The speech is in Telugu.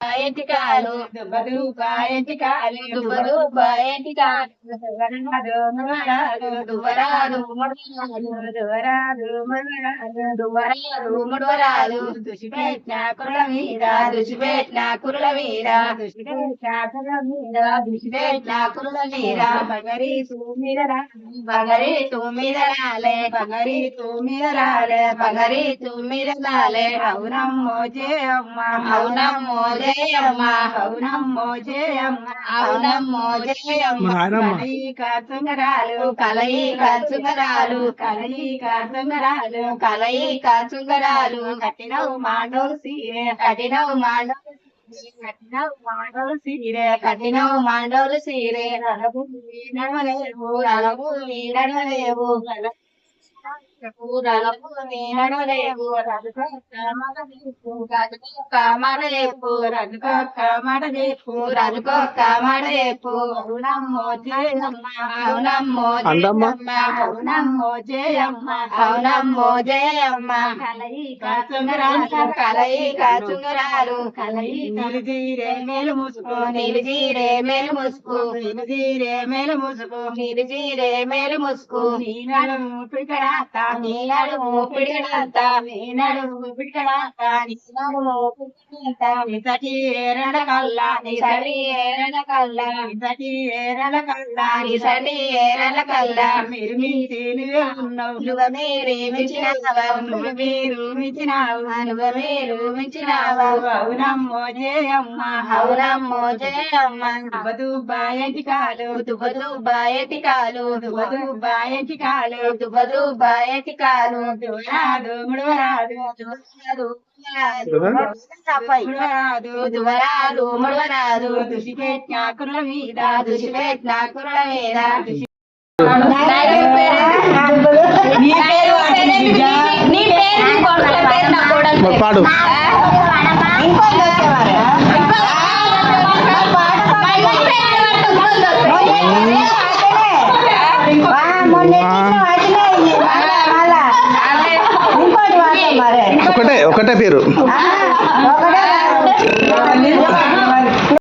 ఎంటికాలు దుబ్బదూబ ఎంటికాలు దుబ్బదూబ ఎంటికాలు దువ్వరాదు దువ్వరాదు దువ్వరాదు దువ్వరాదు ముడవరాదు దుసిపెట్టిన కుర్ర మీద దుసిపెట్టిన కుర్ర మీద దుసిపెట్టిన కుర్ర మీద దుసిపెట్టిన కుర్ర మీద బగరి మీద బగరి మీద రాలే బగరి మీద రాలే బగరి మీద రాలే అవునమ్మో జయమ్మ అవునమ్మో జయమ్మ అవునమ్మో జయమ్మ అవునమ్మో జయమ్మ కలయిక చుంగరాలు కలయిక చుంగరాలు కలయిక చుంగరాలు కలయిక చుంగరాలు కట్టినవు మాండోలు సీరే కట్టినవు మాండోలు కట్టినవు మాండోలు సీరే నలుగు నడవలేవు నలుగు నడవలేవు నడవలేవు రజుకొక్క మడలేపు అవునమ్మో జయమ్మ అవునమ్మో జయమ్మ అవునమ్మో జయమ్మ అవునమ్మో జయమ్మ కలయిక చుంగరాలు కలయిక చుంగరాలు కలయిక నిలిజీరే మేలు ముసుకు నిలిజీరే మేలు ముసుకు నిలిజీరే మేలు ముసుకు నిలిజీరే మేలు ముసుకు నీనడు పికడాత నీనడు పిడిగడాత నీనడు పిడిగడాత నీనడు పిడిగడాత నిసటి ఏరడ కల్లా నిసటి ఏరడ కల్లా నిసటి ఏరడ కల్లా నిసటి ఏరడ కల్లా మీరు మీరే ఉన్నావు నువ్వు మీరే మించినావా నువ్వు మీరు మించినావు నువ్వు మీరు మించినావా అవునమ్మో జయమ్మ అవునమ్మో జయమ్మ దుబ్బదుబ్బ ఎంటికాలు దుబ్బదుబ్బ ఎంటికాలు దుబ్బదుబ్బ ఎంటికాలు దుబ్బదుబ్బ ఎంటికాలు దువరాదు ముడవరాదు దువరాదు దువరాదు ముడవరాదు దుసిపెట్టిన కుర్ర మీద దుసిపెట్టిన కుర్ర మీద పాడు ఒకటే పేరు